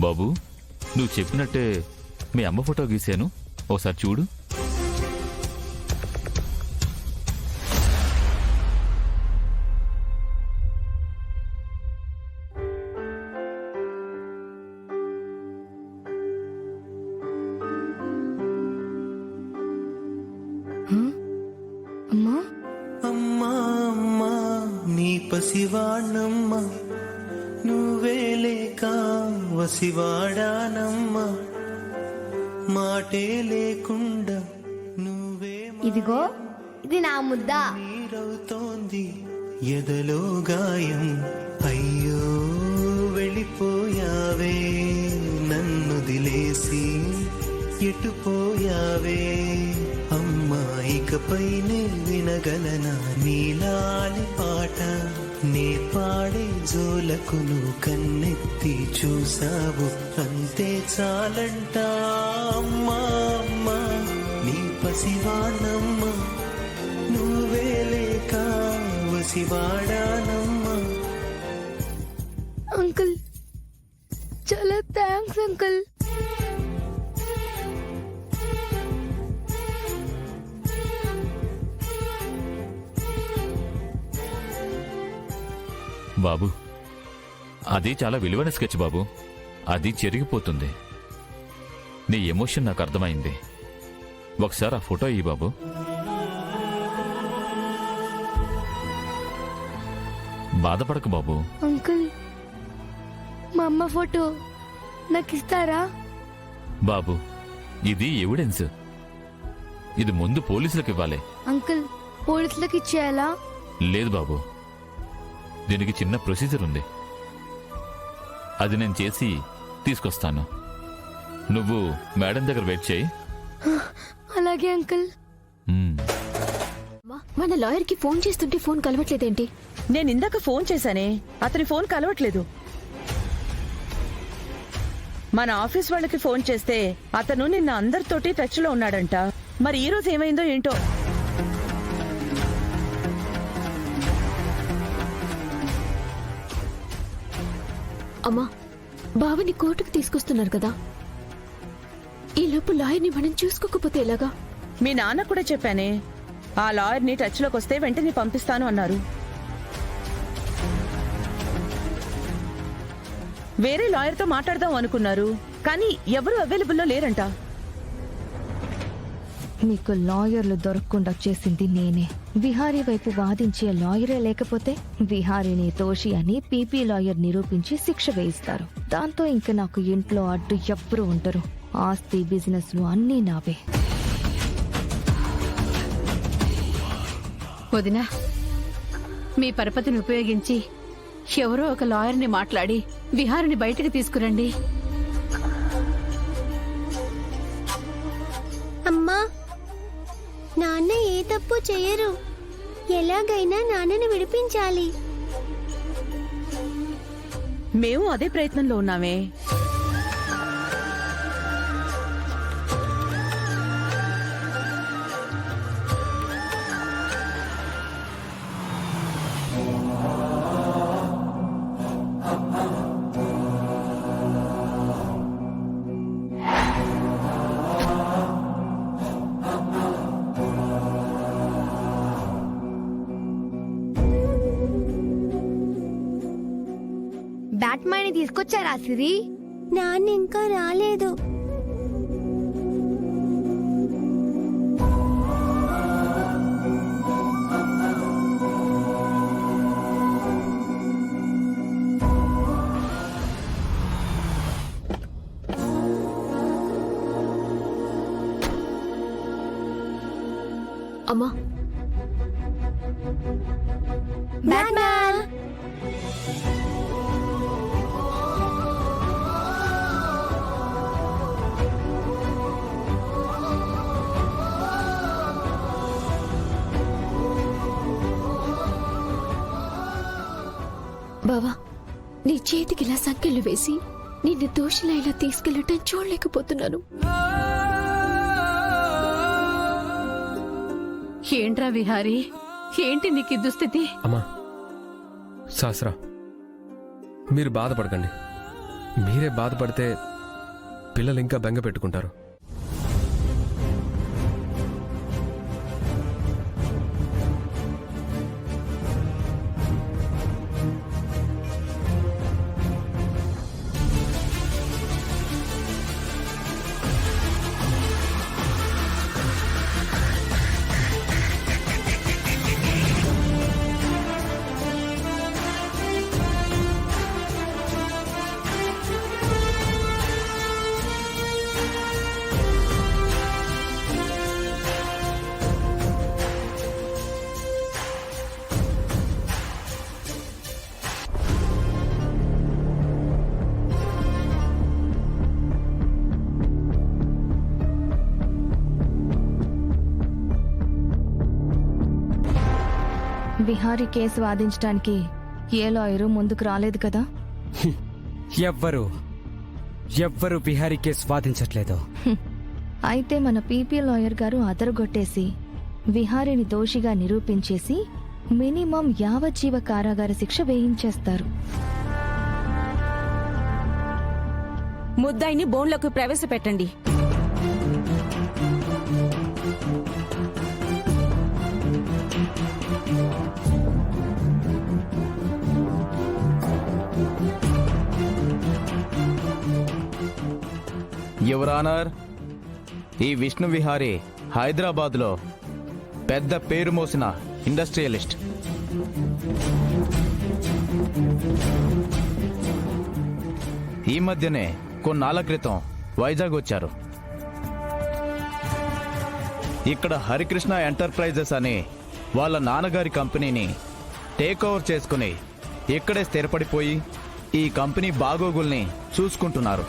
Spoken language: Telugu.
బాబు, నువ్వు చెప్పినట్టే మీ అమ్మ ఫోటో గీశాను, ఓసారి చూడు. అమ్మా అమ్మా అమ్మా నీ పసివాణమ్మా, నువ్వే లేక వసివాడానమ్మా, మాటే లేకుండా నువ్వే ఇదిగో ఇది నా ముద్ద. నీరవుతోంది ఎదలో గాయం, అయ్యో వెళ్ళిపోయావే నన్ను దిలేసి ఎటుపోయావే అమ్మా, ఇకపైనే వినగలనా నీలాలి పాట, నే పాడే జోలకు నువ్వు కన్నెత్తి చూసావు అంతే చాలంట. అమ్మా అమ్మా నీ పసివాణమ్మా, నువ్వే లేక వసివాడానమ్మా. అంకుల్ చాలా థ్యాంక్స్ అంకుల్. బాబు, అది చాలా విలువైన స్కెచ్ బాబు. అది చెరిగిపోతుంది. నీ ఎమోషన్ నాకు అర్థమైంది. ఒకసారి ఆ ఫోటో ఇయ్యి బాబు. బాధపడకు బాబు. అంకుల్ మా అమ్మ ఫోటో నాకు ఇస్తారా? బాబు, ఇది ఎవిడెన్స్. ఇది ముందు పోలీసులకు ఇవ్వాలి. అంకుల్ పోలీసులకు ఇచ్చేయాలా? లేదు బాబు, దీనికి చిన్న ప్రొసీజర్ ఉంది. అది నేను చేసి తీసుకొస్తాను. నువ్వు మేడం దగ్గర వెయిట్ చేయి. అలాగే అంకుల్. మన లాయర్ కి ఫోన్ చేస్తుంటే ఫోన్ కలవట్లేదేంటి? నేను ఇందాక ఫోన్ చేశానే, అతని ఫోన్ కలవట్లేదు. మన ఆఫీస్ వాళ్ళకి ఫోన్ చేస్తే అతను నిన్న అందరితోటి టచ్ లో ఉన్నాడంట. మరి ఈ రోజు ఏమైందో ఏంటో. అమ్మా, బావని కోర్టుకు తీసుకొస్తున్నారు కదా, ఈ లోపు లాయర్ని మనం చూసుకోకపోతే ఎలాగా? మీ నాన్న కూడా చెప్పానే, ఆ లాయర్ని టచ్ లోకి వస్తే వెంటనే పంపిస్తాను అన్నారు. వేరే లాయర్తో మాట్లాడదాం అనుకున్నారు, కానీ ఎవరూ అవైలబుల్లో లేరంట. మీకు లాయర్లు దొరకకుండా చేసింది నేనే. విహారీ వైపు వాదించే లాయరే లేకపోతే విహారీని దోషి అని పీపీ లాయర్ నిరూపించి శిక్ష వేయిస్తారు. దాంతో ఇంక నాకు ఇంట్లో అడ్డు ఎవ్వరూ ఉండరు. ఆస్తి బిజినెస్లు అన్నీ నావే. వదినా, మీ పరపతిని ఉపయోగించి ఎవరో ఒక లాయర్ని మాట్లాడి విహారిని బయటకు తీసుకురండి. అమ్మా, నాన్న ఏ తప్పు చేయరు. ఎలాగైనా నాన్నని విడిపించాలి. మేము అదే ప్రయత్నంలో ఉన్నామే. బ్యాట్మ్యాన్ తీసుకొచ్చారా సిరి? నాన్న ఇంకా రాలేదు. అమ్మా, బ్యాట్మ్యాన్! బావా, నీ చేతికి ఇలా సంకెళ్ళు వేసి నిన్ను దోషిలా ఇలా తీసుకెళ్ళటం చూడలేకపోతున్నాను. ఏంట్రా విహారీ, ఏంటి నీకు ఈ దుస్థితి? అమ్మా, శాస్త్ర, మీరు బాధపడకండి. మీరే బాధపడితే పిల్లలు ఇంకా బెంగ పెట్టుకుంటారు. విహారీ కేసు వాదించడానికి ఏ లాయరు ముందుకు రాలేదు కదా? ఎవ్వరు విహారీ కేసు వాదించట్లేదు. అయితే మన పీపీ లాయర్ గారు అదరగొట్టేసి విహారీని దోషిగా నిరూపించేసి మినిమం యావజ్జీవ కారాగార శిక్ష వేయించేస్తారు. ముద్దాయిని బోన్లోకి ప్రవేశపెట్టండి. యువర్ ఆనర్, ఈ విష్ణు విహారీ హైదరాబాద్లో పెద్ద పేరు మోసిన ఇండస్ట్రియలిస్ట్. ఈ మధ్యనే కొన్నాళ్ల క్రితం వైజాగ్ వచ్చారు. ఇక్కడ హరికృష్ణ ఎంటర్ప్రైజెస్ అనే వాళ్ళ నాన్నగారి కంపెనీని టేక్ ఓవర్ చేసుకుని ఇక్కడే స్థిరపడిపోయి ఈ కంపెనీ బాగోగుల్ని చూసుకుంటున్నారు.